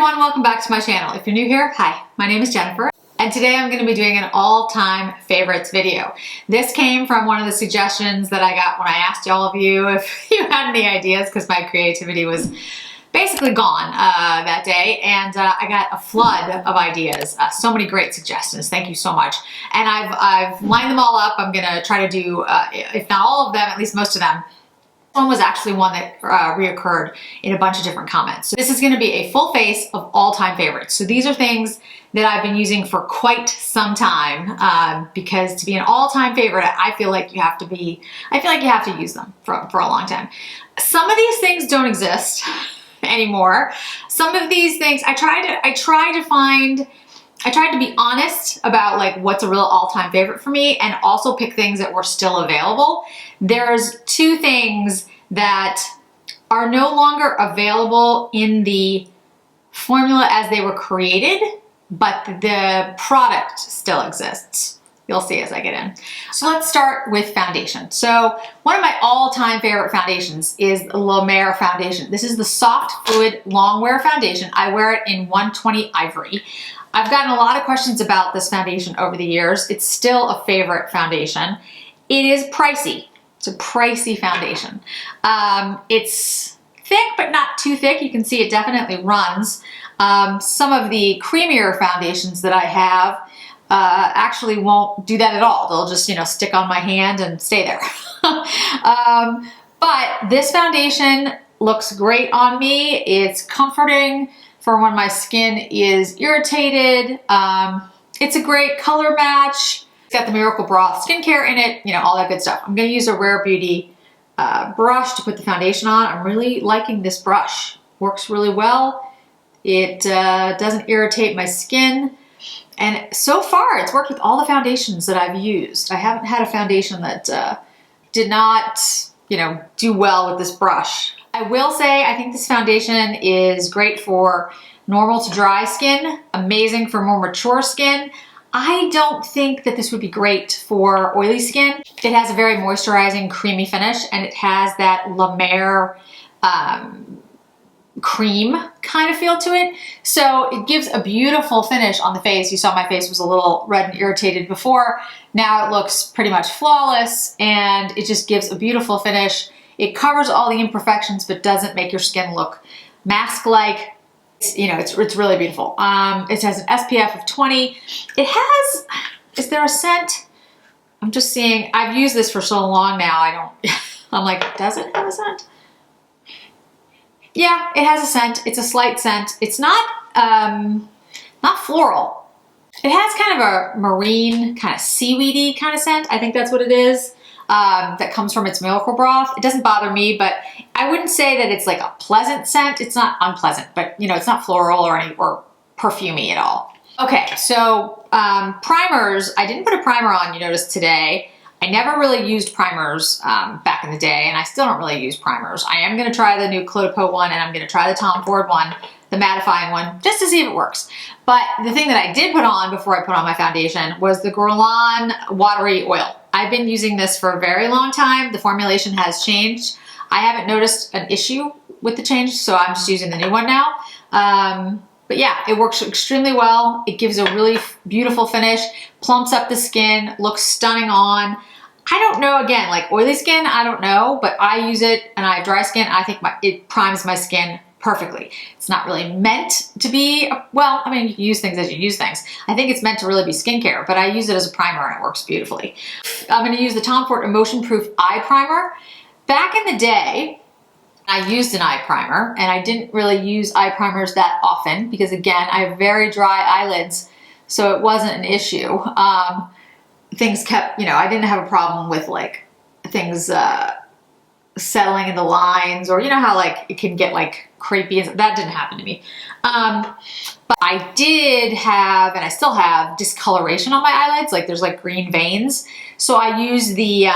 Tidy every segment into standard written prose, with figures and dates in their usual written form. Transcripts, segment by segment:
everyone, welcome back to my channel. If you're new here, hi, my name is Jennifer, and today I'm going to be doing an all-time favorites video. This came from one of the suggestions that I got when I asked all of you if you had any ideas, because my creativity was basically gone that day, and I got a flood of ideas. So many great suggestions. Thank you so much. And I've lined them all up. I'm going to try to do, if not all of them, at least most of them. One was actually one that reoccurred in a bunch of different comments. So this is going to be a full face of all-time favorites. So these are things that I've been using for quite some time because to be an all-time favorite, I feel like you have to use them for a long time. Some of these things don't exist anymore. Some of these things I tried to be honest about like what's a real all-time favorite for me and also pick things that were still available. There's two things that are no longer available in the formula as they were created, but the product still exists. You'll see as I get in. So let's start with foundation. So one of my all-time favorite foundations is La Mer foundation. This is the soft fluid long wear foundation. I wear it in 120 Ivory. I've gotten a lot of questions about this foundation over the years. It's still a favorite foundation. It is pricey. It's a pricey foundation. It's thick, but not too thick. You can see it definitely runs. Some of the creamier foundations that I have actually won't do that at all. They'll just, stick on my hand and stay there. But this foundation looks great on me. It's comforting for when my skin is irritated. It's a great color match. It's got the Miracle Broth skincare in it, all that good stuff. I'm gonna use a Rare Beauty brush to put the foundation on. I'm really liking this brush. Works really well. It doesn't irritate my skin. And so far, it's worked with all the foundations that I've used. I haven't had a foundation that did not, do well with this brush. I will say, I think this foundation is great for normal to dry skin, amazing for more mature skin. I don't think that this would be great for oily skin. It has a very moisturizing, creamy finish, and it has that La Mer cream kind of feel to it. So it gives a beautiful finish on the face. You saw my face was a little red and irritated before. Now it looks pretty much flawless, and it just gives a beautiful finish. It covers all the imperfections, but doesn't make your skin look mask-like. It's really beautiful. It has an SPF of 20. It has, is there a scent? I'm just seeing, I've used this for so long now, I'm like, does it have a scent? Yeah, it has a scent. It's a slight scent. It's not floral. It has kind of a marine, kind of seaweedy kind of scent. I think that's what it is. That comes from its Miracle Broth. It doesn't bother me, but I wouldn't say that it's like a pleasant scent. It's not unpleasant, but it's not floral or perfumey at all. Okay, so primers. I didn't put a primer on, you noticed today. I never really used primers back in the day, and I still don't really use primers. I am going to try the new Clos de Peau one, and I'm going to try the Tom Ford one, the mattifying one, just to see if it works. But the thing that I did put on before I put on my foundation was the Guerlain Watery Oil. I've been using this for a very long time. The formulation has changed. I haven't noticed an issue with the change, so I'm just using the new one now. But yeah, it works extremely well. It gives a really beautiful finish, plumps up the skin, looks stunning on. I don't know, again, like oily skin, I don't know, but I use it and I have dry skin. I think it primes my skin perfectly. It's not really meant to be, well, I mean, you can use things as you use things. I think it's meant to really be skincare, but I use it as a primer and it works beautifully. I'm going to use the Tom Ford Emotion Proof Eye Primer. Back in the day, I used an eye primer, and I didn't really use eye primers that often because, again, I have very dry eyelids, so it wasn't an issue. Things kept, I didn't have a problem with like things settling in the lines, or how like it can get like crepey. That didn't happen to me. But I did have, and I still have, discoloration on my eyelids. Like there's like green veins. So I used the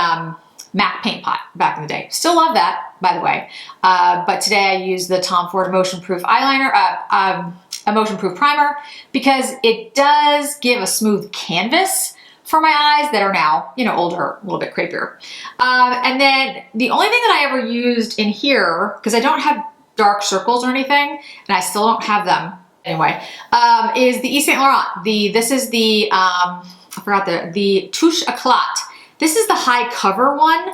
MAC paint pot back in the day. Still love that, by the way. But today I use the Tom Ford Emotion Proof eyeliner, Emotion Proof primer, because it does give a smooth canvas for my eyes that are now, older, a little bit creepier. And then the only thing that I ever used in here, because I don't have dark circles or anything, and I still don't have them Anyway, is the Yves Saint Laurent. This is the, I forgot the Touche Éclat. This is the high cover one.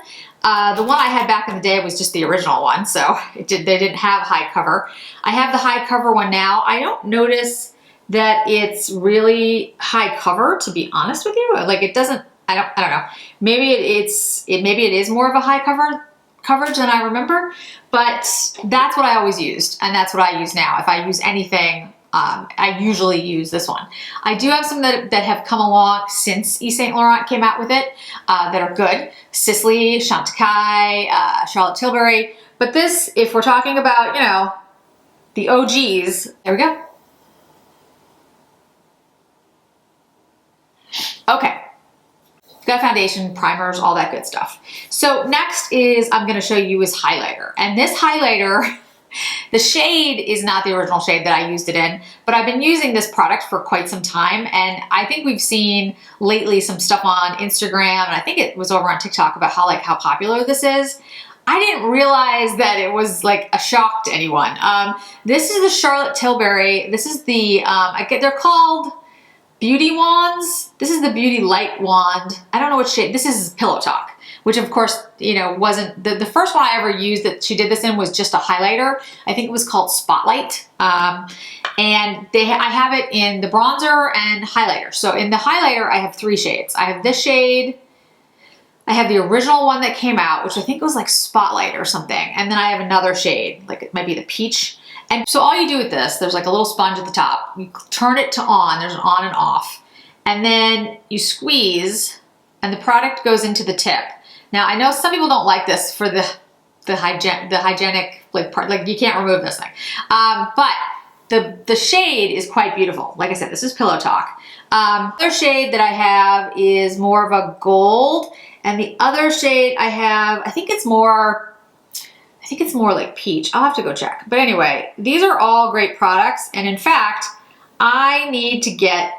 The one I had back in the day was just the original one, so they didn't have high cover. I have the high cover one now. I don't notice that it's really high cover, to be honest with you. Like it doesn't, I don't know. Maybe maybe it is more of a high coverage than I remember, but that's what I always used, and that's what I use now. If I use anything, I usually use this one. I do have some that have come along since Yves Saint Laurent came out with it that are good. Sisley, Chantecaille, Charlotte Tilbury. But this, if we're talking about, you know, the OGs, there we go. Okay. Got foundation, primers, all that good stuff. So next is I'm going to show you is highlighter. And this highlighter, the shade is not the original shade that I used it in, but I've been using this product for quite some time. And I think we've seen lately some stuff on Instagram, and I think it was over on TikTok about how popular this is. I didn't realize that it was like a shock to anyone. This is the Charlotte Tilbury. This is the, they're called Beauty Wands. This is the Beauty Light Wand. I don't know what shade. This is Pillow Talk, which of course, you know, wasn't, the first one I ever used that she did this in was just a highlighter. I think it was called Spotlight. And I have it in the bronzer and highlighter. So in the highlighter, I have 3 shades. I have this shade. I have the original one that came out, which I think was like Spotlight or something. And then I have another shade, like it might be the Peach. And so all you do with this, there's like a little sponge at the top. You turn it to on, there's an on and off. And then you squeeze and the product goes into the tip. Now I know some people don't like this for the hygienic like part, like you can't remove this thing. But the shade is quite beautiful. Like I said, this is Pillow Talk. Other shade that I have is more of a gold. And the other shade I have, I think it's more like peach. I'll have to go check. But anyway, these are all great products. And in fact, I need to get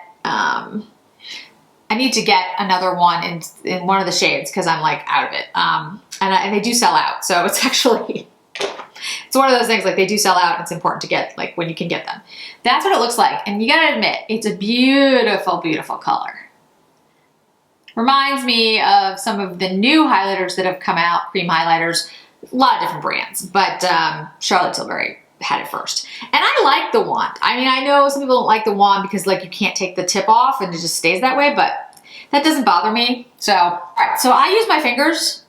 another one in one of the shades because I'm like out of it. And they do sell out. So it's actually, it's one of those things like they do sell out. It's important to get like when you can get them. That's what it looks like. And you gotta admit, it's a beautiful, beautiful color. Reminds me of some of the new highlighters that have come out, cream highlighters, a lot of different brands, but Charlotte Tilbury had it first. And I like the wand. I mean, I know some people don't like the wand because like you can't take the tip off and it just stays that way, but that doesn't bother me. So, all right, so I use my fingers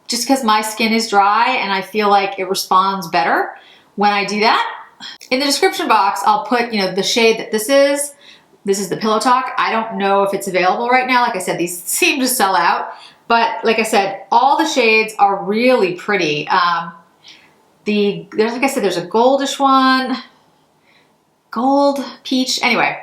just because my skin is dry and I feel like it responds better when I do that. In the description box, I'll put, you know, the shade that this is. This is the Pillow Talk. I don't know if it's available right now. Like I said, these seem to sell out. But like I said, all the shades are really pretty. Like I said, there's a goldish one, gold, peach. Anyway,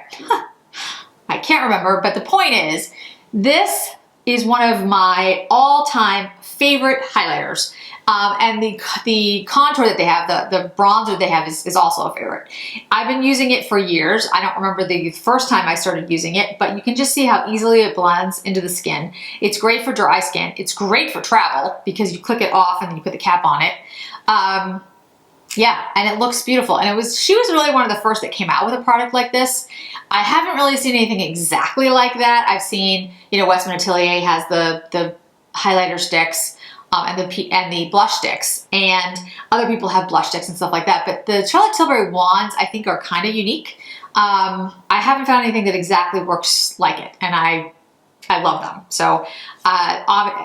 I can't remember. But the point is, this is one of my all-time favorite highlighters. And the contour that they have, the bronzer they have is also a favorite. I've been using it for years. I don't remember the first time I started using it, but you can just see how easily it blends into the skin. It's great for dry skin. It's great for travel because you click it off and then you put the cap on it. Yeah, and it looks beautiful. And she was really one of the first that came out with a product like this. I haven't really seen anything exactly like that. I've seen, you know, Westman Atelier has the highlighter sticks. And the blush sticks, and other people have blush sticks and stuff like that. But the Charlotte Tilbury wands, I think, are kind of unique. I haven't found anything that exactly works like it, and I love them. So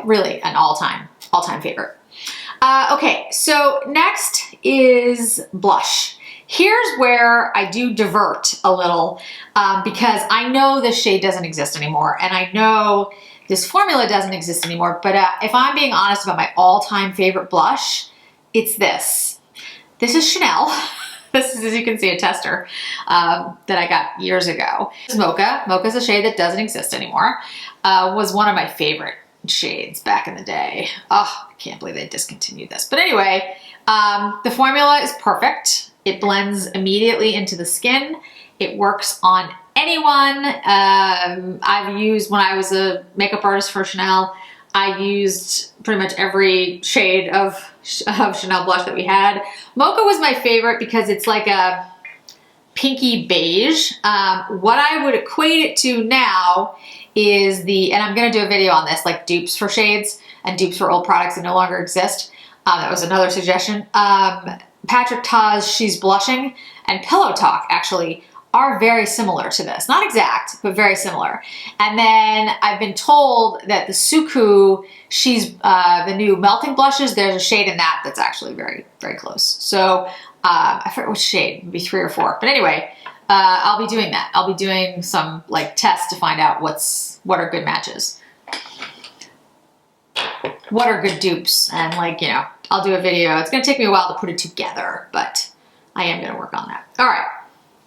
really an all-time favorite. Okay, so next is blush. Here's where I do divert a little because I know this shade doesn't exist anymore, and I know this formula doesn't exist anymore, but if I'm being honest about my all-time favorite blush, it's this. This is Chanel. This is, as you can see, a tester that I got years ago. This is Mocha. Mocha's a shade that doesn't exist anymore. Was one of my favorite shades back in the day. Oh, I can't believe they discontinued this. But anyway, the formula is perfect. It blends immediately into the skin. It works on anyone. I've used, when I was a makeup artist for Chanel, I used pretty much every shade of Chanel blush that we had. Mocha was my favorite because it's like a pinky beige. What I would equate it to now is and I'm gonna do a video on this, like dupes for shades and dupes for old products that no longer exist. That was another suggestion. Patrick Ta's She's Blushing and Pillow Talk actually are very similar to this. Not exact, but very similar. And then I've been told that the Suku, the new melting blushes, there's a shade in that that's actually very, very close. So I forget which shade, maybe 3 or 4. But anyway, I'll be doing that. I'll be doing some like tests to find out what are good matches. What are good dupes, and like, you know, I'll do a video. It's gonna take me a while to put it together, but I am gonna work on that. All right,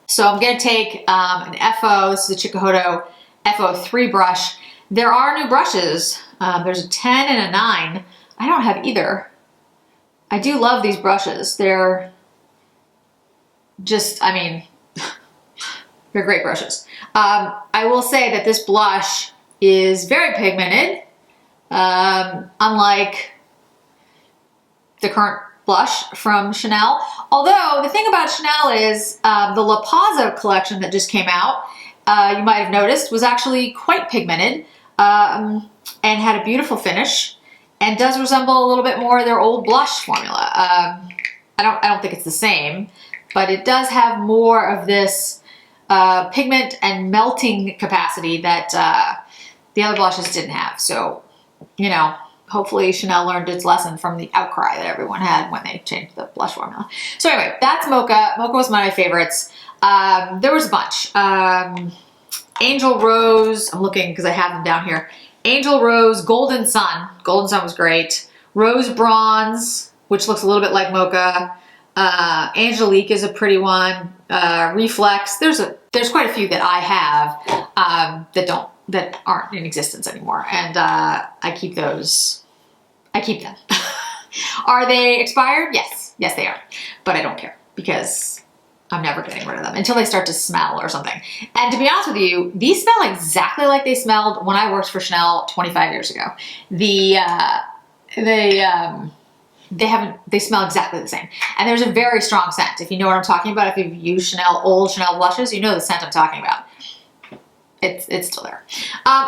so I'm gonna take an FO, this is the Chikuhodo FO3 brush. There are new brushes. There's a 10 and a 9. I don't have either. I do love these brushes. They're just, I mean, they're great brushes. I will say that this blush is very pigmented. Unlike the current blush from Chanel. Although the thing about Chanel is the La Pazza collection that just came out, you might have noticed, was actually quite pigmented and had a beautiful finish and does resemble a little bit more their old blush formula. I don't think it's the same, but it does have more of this pigment and melting capacity that the other blushes didn't have. So, you know, hopefully Chanel learned its lesson from the outcry that everyone had when they changed the blush formula. So anyway, that's Mocha. Mocha was one of my favorites. There was a bunch. Angel Rose, I'm looking because I have them down here. Angel Rose, Golden Sun. Golden Sun was great. Rose Bronze, which looks a little bit like Mocha. Angelique is a pretty one. Reflex. There's quite a few that I have that aren't in existence anymore, and I keep those. I keep them. Are they expired? Yes, they are, but I don't care because I'm never getting rid of them until they start to smell or something. And to be honest with you, these smell exactly like they smelled when I worked for Chanel 25 years ago. They smell exactly the same. And there's a very strong scent. If you know what I'm talking about, if you've used old Chanel blushes, you know the scent I'm talking about. It's still there.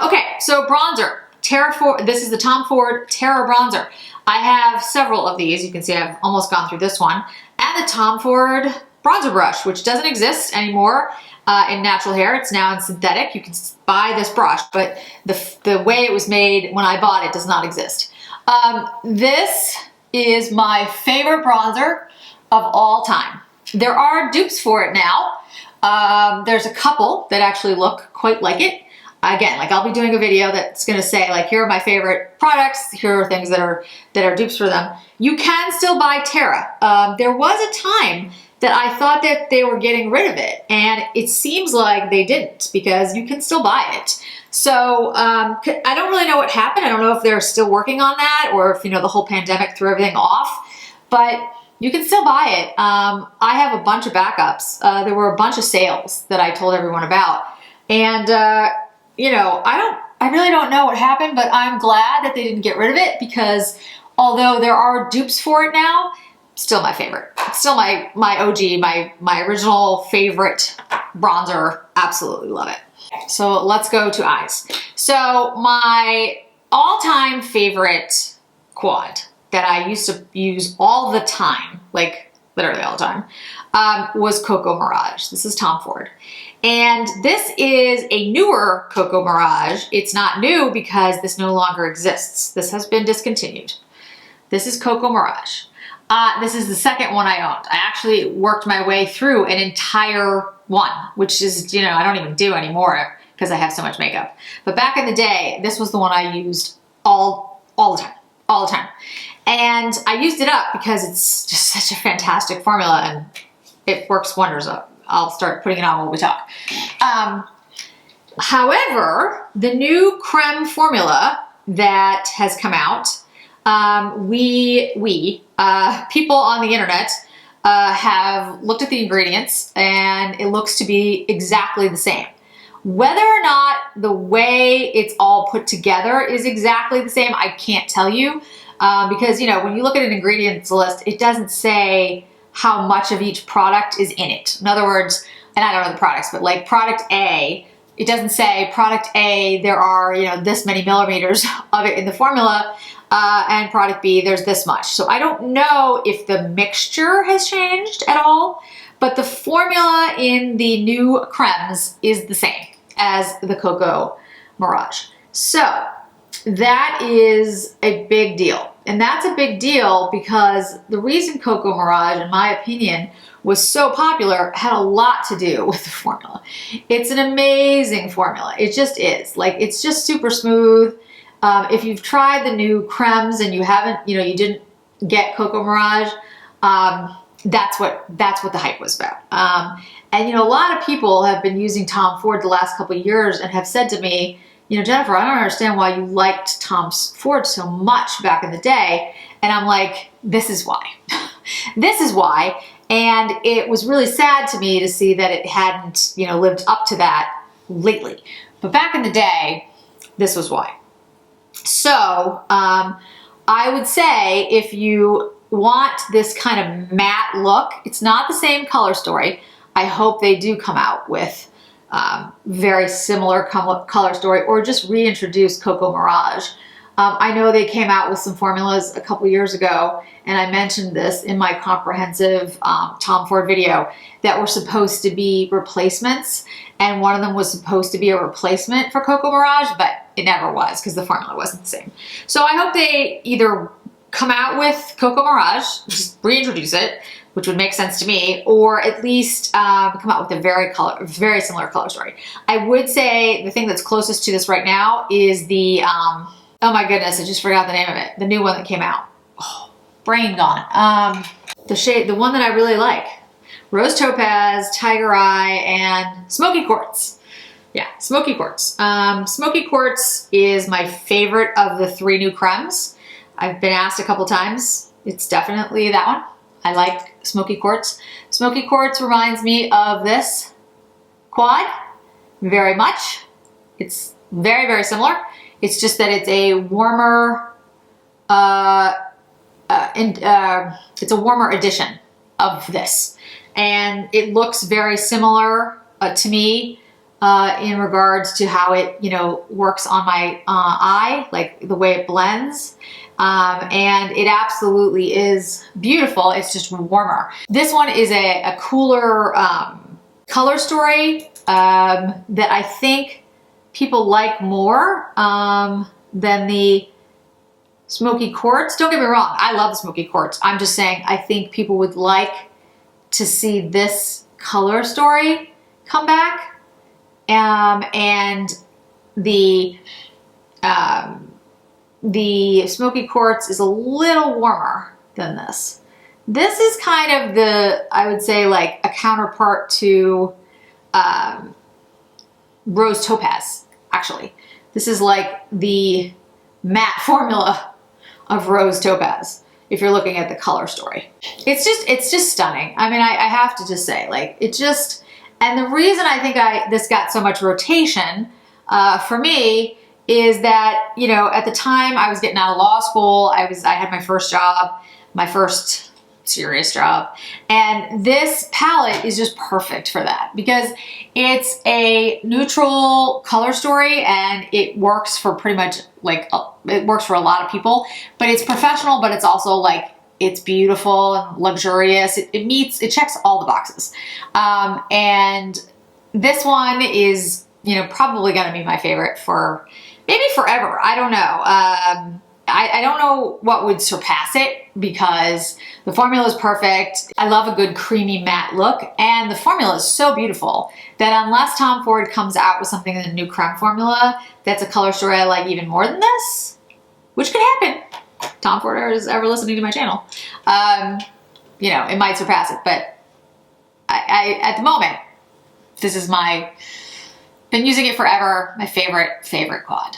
Okay, so bronzer. This is the Tom Ford Terra Bronzer. I have several of these. You can see I've almost gone through this one. And the Tom Ford bronzer brush, which doesn't exist anymore in natural hair. It's now in synthetic. You can buy this brush, but the way it was made when I bought it does not exist. This is my favorite bronzer of all time. There are dupes for it now. There's a couple that actually look quite like it. Again, like I'll be doing a video that's gonna say like, here are my favorite products, here are things that are dupes for them. You can still buy Terra. There was a time that I thought that they were getting rid of it, and it seems like they didn't, because you can still buy it. So I don't really know what happened. I don't know if they're still working on that, or if, you know, the whole pandemic threw everything off, but you can still buy it. I have a bunch of backups. There were a bunch of sales that I told everyone about. And, you know, I really don't know what happened, but I'm glad that they didn't get rid of it, because although there are dupes for it now, still my favorite. It's still my OG, my original favorite bronzer. Absolutely love it. So let's go to eyes. So my all-time favorite quad that I used to use all the time, like literally all the time, was Cocoa Mirage. This is Tom Ford. And this is a newer Cocoa Mirage. It's not new because this no longer exists. This has been discontinued. This is Cocoa Mirage. This is the second one I owned. I actually worked my way through an entire one, which is, you know, I don't even do anymore because I have so much makeup. But back in the day, this was the one I used all the time. And I used it up because it's just such a fantastic formula and it works wonders. I'll start putting it on while we talk. However, the new creme formula that has come out, people on the internet have looked at the ingredients and it looks to be exactly the same. Whether or not the way it's all put together is exactly the same, I can't tell you, because, you know, when you look at an ingredients list, it doesn't say how much of each product is in it. In other words, and I don't know the products, but like product A, it doesn't say product A, there are, you know, this many millimeters of it in the formula, and product B, there's this much. So I don't know if the mixture has changed at all, but the formula in the new cremes is the same as the Cocoa Mirage. So that is a big deal. And that's a big deal because the reason Cocoa Mirage, in my opinion, was so popular had a lot to do with the formula. It's an amazing formula. It just is. Like, it's just super smooth. If you've tried the new cremes and you haven't, you know, you didn't get Cocoa Mirage, that's what the hype was about. And you know, a lot of people have been using Tom Ford the last couple of years and have said to me, you know, Jennifer, I don't understand why you liked Tom Ford so much back in the day. And I'm like, this is why. This is why. And it was really sad to me to see that it hadn't, you know, lived up to that lately. But back in the day, this was why. So I would say if you want this kind of matte look, it's not the same color story. I hope they do come out with very similar color story, or just reintroduce Cocoa Mirage. I know they came out with some formulas a couple years ago, and I mentioned this in my comprehensive Tom Ford video, that were supposed to be replacements, and one of them was supposed to be a replacement for Cocoa Mirage, but it never was because the formula wasn't the same. So I hope they either come out with Cocoa Mirage, just reintroduce it, which would make sense to me, or at least come out with a very similar color story. I would say the thing that's closest to this right now is the, oh my goodness, I just forgot the name of it. The new one that came out. Oh, brain gone. The shade, the one that I really like. Rose Topaz, Tiger Eye, and Smoky Quartz. Yeah, Smoky Quartz. Smoky Quartz is my favorite of the 3 new cremes. I've been asked a couple times. It's definitely that one. I like Smoky Quartz. Smoky Quartz reminds me of this quad very much. It's very, very similar. It's just that it's a warmer, it's a warmer edition of this. And it looks very similar to me in regards to how it, you know, works on my eye, like the way it blends. And it absolutely is beautiful. It's just warmer. This one is a cooler color story that I think people like more than the Smoky Quartz. Don't get me wrong, I love the Smoky Quartz. I'm just saying I think people would like to see this color story come back. And the Smoky Quartz is a little warmer than this. This is kind of the, I would say, like a counterpart to Rose Topaz, actually. This is like the matte formula of Rose Topaz, if you're looking at the color story. It's just stunning. I mean, I have to just say, like, it just, and the reason I think this got so much rotation for me is that, you know, at the time I was getting out of law school, I had my first job, my first serious job, and this palette is just perfect for that because it's a neutral color story and it works for pretty much like, it works for a lot of people, but it's professional, but it's also like, it's beautiful and luxurious. It checks all the boxes. And this one is, you know, probably going to be my favorite for maybe forever. I don't know. I don't know what would surpass it because the formula is perfect. I love a good creamy matte look, and the formula is so beautiful that unless Tom Ford comes out with something in the new creme formula that's a color story I like even more than this, which could happen. Tom Ford is ever listening to my channel. You know, it might surpass it, but I at the moment, this is been using it forever, my favorite quad.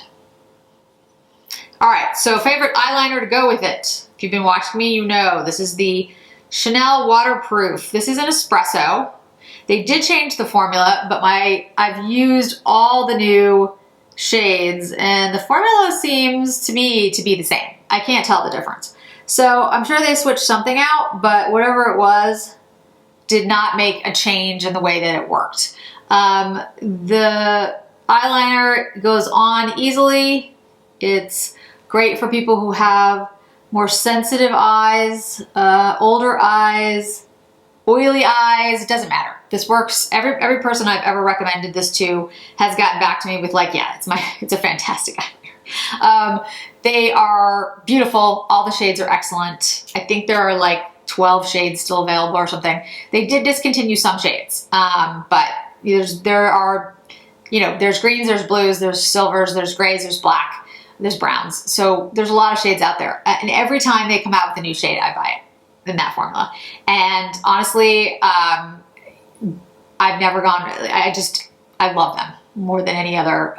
All right, so favorite eyeliner to go with it. If you've been watching me, you know this is the Chanel Waterproof. This is an espresso. They did change the formula, but I've used all the new shades and the formula seems to me to be the same. I can't tell the difference. So I'm sure they switched something out, but whatever it was, did not make a change in the way that it worked. The eyeliner goes on easily. It's great for people who have more sensitive eyes, older eyes, oily eyes. It doesn't matter. This works. Every person I've ever recommended this to has gotten back to me with like, yeah, it's a fantastic eyeliner. They are beautiful. All the shades are excellent. I think there are like 12 shades still available or something. They did discontinue some shades, but there are, there's greens, there's blues, there's silvers, there's grays, there's black, there's browns. So there's a lot of shades out there. And every time they come out with a new shade, I buy it in that formula. And honestly, I've never gone, I love them more than any other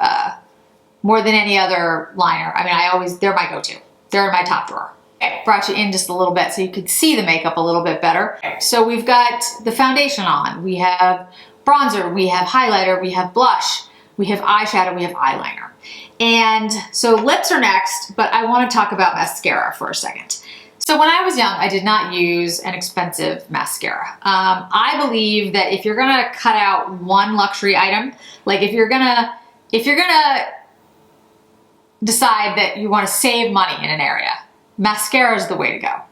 liner. I mean, they're my go-to. They're in my top drawer. Okay, brought you in just a little bit so you could see the makeup a little bit better. So we've got the foundation on, we have bronzer, we have highlighter, we have blush, we have eyeshadow, we have eyeliner. And so lips are next, but I want to talk about mascara for a second. So when I was young, I did not use an expensive mascara. I believe that if you're gonna cut out one luxury item, like if you're gonna decide that you want to save money in an area, mascara is the way to go.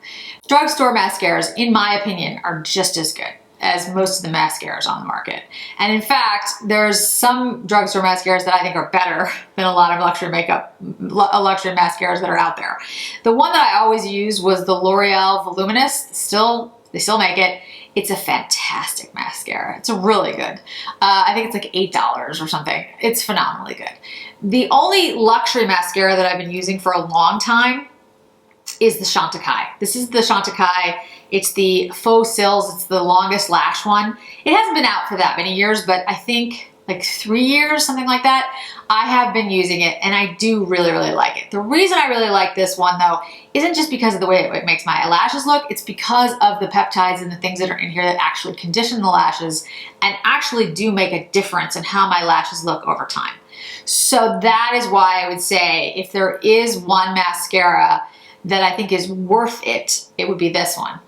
Drugstore mascaras, in my opinion, are just as good as most of the mascaras on the market. And in fact, there's some drugstore mascaras that I think are better than a lot of luxury mascaras that are out there. The one that I always used was the L'Oreal Voluminous. They still make it. It's a fantastic mascara. It's really good. I think it's like $8 or something. It's phenomenally good. The only luxury mascara that I've been using for a long time is the Chantecaille. This is the Chantecaille. It's the Faux Cils. It's the longest lash one. It hasn't been out for that many years, but I think like 3 years, something like that. I have been using it and I do really, really like it. The reason I really like this one though, isn't just because of the way it makes my lashes look. It's because of the peptides and the things that are in here that actually condition the lashes and actually do make a difference in how my lashes look over time. So that is why I would say if there is one mascara that I think is worth it, it would be this one.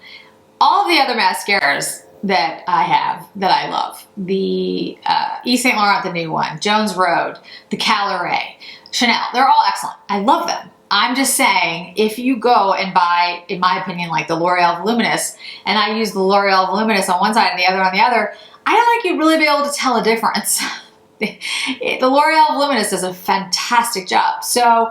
All of the other mascaras that I have that I love, the Yves Saint Laurent, the new one, Jones Road, the Caloret, Chanel, they're all excellent. I love them. I'm just saying, if you go and buy, in my opinion, like the L'Oreal Voluminous, and I use the L'Oreal Voluminous on one side and the other on the other, I don't think you'd really be able to tell a difference. The L'Oreal Voluminous does a fantastic job. So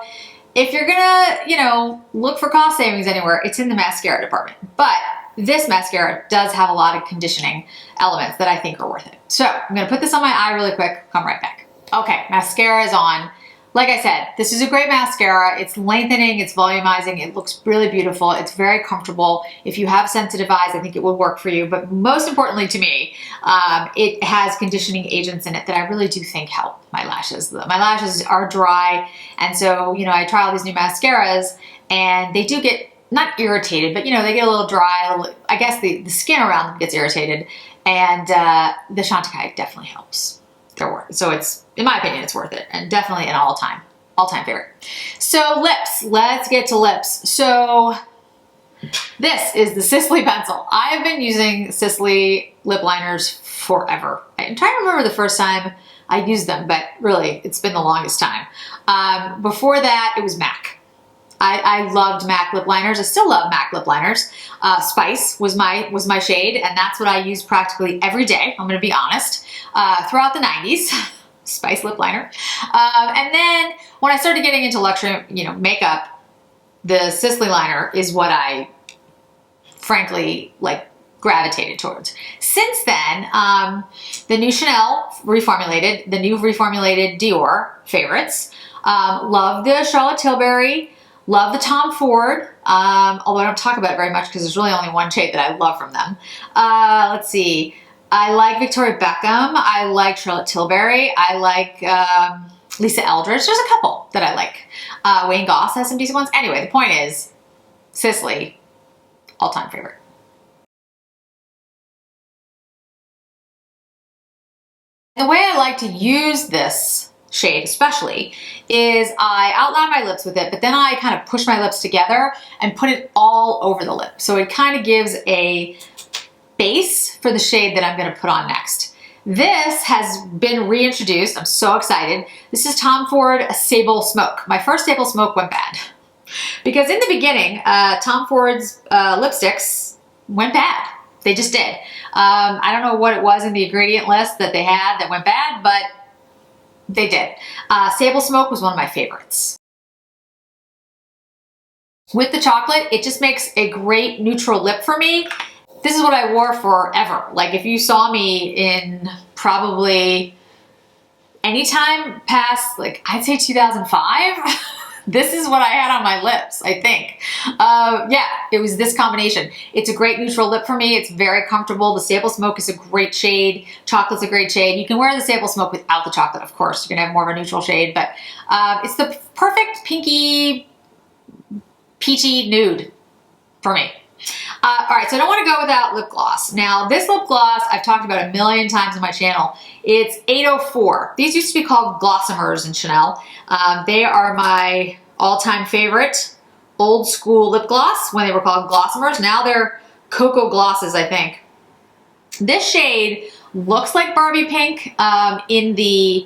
if you're gonna, look for cost savings anywhere, it's in the mascara department. But this mascara does have a lot of conditioning elements that I think are worth it. So I'm gonna put this on my eye really quick, come right back. Okay, mascara is on. Like I said, this is a great mascara. It's lengthening, it's volumizing, it looks really beautiful, it's very comfortable. If you have sensitive eyes, I think it will work for you. But most importantly to me, it has conditioning agents in it that I really do think help my lashes. My lashes are dry, and so, I try all these new mascaras, and they do get, not irritated, but they get a little dry, I guess the skin around them gets irritated, and the Chantecaille definitely helps. They're worth it. So in my opinion, it's worth it, and definitely an all-time favorite. So lips, let's get to lips. So this is the Sisley pencil. I have been using Sisley lip liners forever. I'm trying to remember the first time I used them, but really it's been the longest time. Before that, it was MAC. I loved MAC lip liners. I still love MAC lip liners. Spice was my shade, and that's what I used practically every day. I'm going to be honest. Throughout the 90s, Spice lip liner. And then when I started getting into luxury, makeup, the Sisley liner is what I, frankly, gravitated towards. Since then, the new Chanel reformulated, the new reformulated Dior favorites. Love the Charlotte Tilbury. Love the Tom Ford, although I don't talk about it very much because there's really only one shade that I love from them. Let's see. I like Victoria Beckham. I like Charlotte Tilbury. I like Lisa Eldridge. There's a couple that I like. Wayne Goss has some decent ones. Anyway, the point is, Sisley, all-time favorite. The way I like to use this shade especially is I outline my lips with it, but then I kind of push my lips together and put it all over the lip. So it kind of gives a base for the shade that I'm gonna put on next. This has been reintroduced. I'm so excited. This is Tom Ford Sable Smoke. My first Sable Smoke went bad because in the beginning, Tom Ford's lipsticks went bad. They just did. I don't know what it was in the ingredient list that they had that went bad, but they did. Sable Smoke was one of my favorites. With the chocolate, it just makes a great neutral lip for me. This is what I wore forever. Like if you saw me in probably any time past, like I'd say 2005, this is what I had on my lips, I think. Yeah, it was this combination. It's a great neutral lip for me. It's very comfortable. The Sable Smoke is a great shade. Chocolate's a great shade. You can wear the Sable Smoke without the chocolate, of course. You're gonna have more of a neutral shade, but it's the perfect pinky, peachy nude for me. All right, so I don't want to go without lip gloss. Now, this lip gloss I've talked about a million times on my channel. It's 804. These used to be called Glossomers in Chanel. They are my all-time favorite old school lip gloss when they were called Glossomers. Now they're Cocoa Glosses, I think. This shade looks like Barbie Pink in the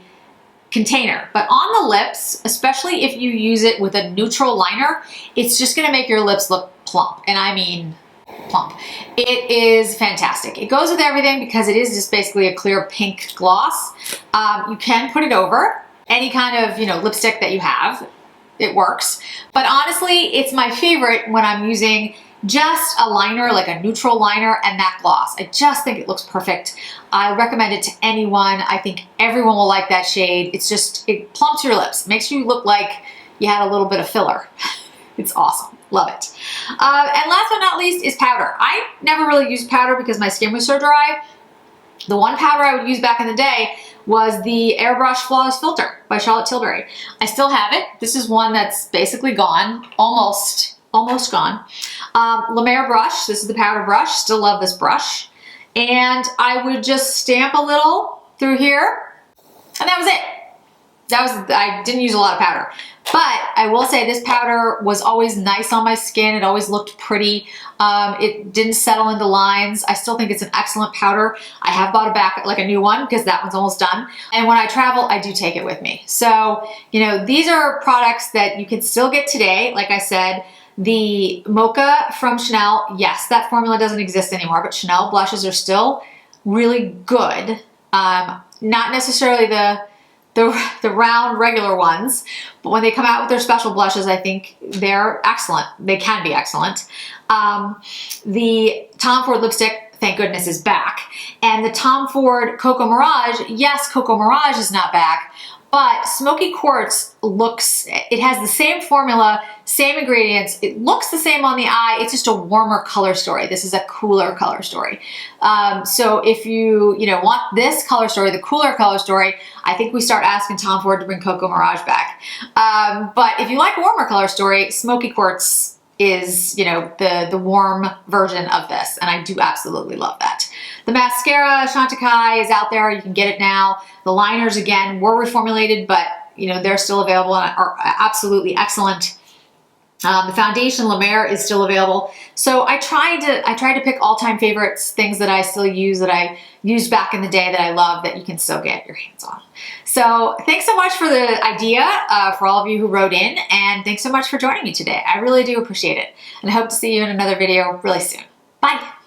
container, but on the lips, especially if you use it with a neutral liner, it's just gonna make your lips look plump, and I mean plump. It is fantastic. It goes with everything because it is just basically a clear pink gloss. You can put it over any kind of, lipstick that you have. It works, but honestly, it's my favorite when I'm using just a liner, like a neutral liner, and that gloss. I just think it looks perfect. I recommend it to anyone. I think everyone will like that shade. It plumps your lips. It makes you look like you had a little bit of filler. It's awesome. Love it. And last but not least is powder. I never really used powder because my skin was so dry. The one powder I would use back in the day was the Airbrush Flawless Filter by Charlotte Tilbury. I still have it. This is one that's basically gone, almost gone. La Mer brush, this is the powder brush, still love this brush. And I would just stamp a little through here, and that was it. I didn't use a lot of powder. But I will say this powder was always nice on my skin. It always looked pretty. It didn't settle into lines. I still think it's an excellent powder. I have bought it back like a new one because that one's almost done. And when I travel, I do take it with me. So, these are products that you can still get today. Like I said, the Mocha from Chanel, yes, that formula doesn't exist anymore, but Chanel blushes are still really good. Not necessarily the round regular ones, but when they come out with their special blushes, I think they're excellent. They can be excellent. The Tom Ford lipstick, thank goodness, is back. And the Tom Ford Cocoa Mirage, yes, Cocoa Mirage is not back, but Smoky Quartz it has the same formula, same ingredients. It looks the same on the eye. It's just a warmer color story. This is a cooler color story. So if you want this color story, the cooler color story, I think we start asking Tom Ford to bring Cocoa Mirage back. But if you like a warmer color story, Smoky Quartz is, the warm version of this, and I do absolutely love that. The mascara, Chantecaille, is out there. You can get it now. The liners, again, were reformulated, but, they're still available and are absolutely excellent. The foundation, La Mer, is still available. So I tried to pick all-time favorites, things that I still use, that I used back in the day that I love, that you can still get your hands on. So thanks so much for the idea, for all of you who wrote in, and thanks so much for joining me today. I really do appreciate it, and I hope to see you in another video really soon. Bye.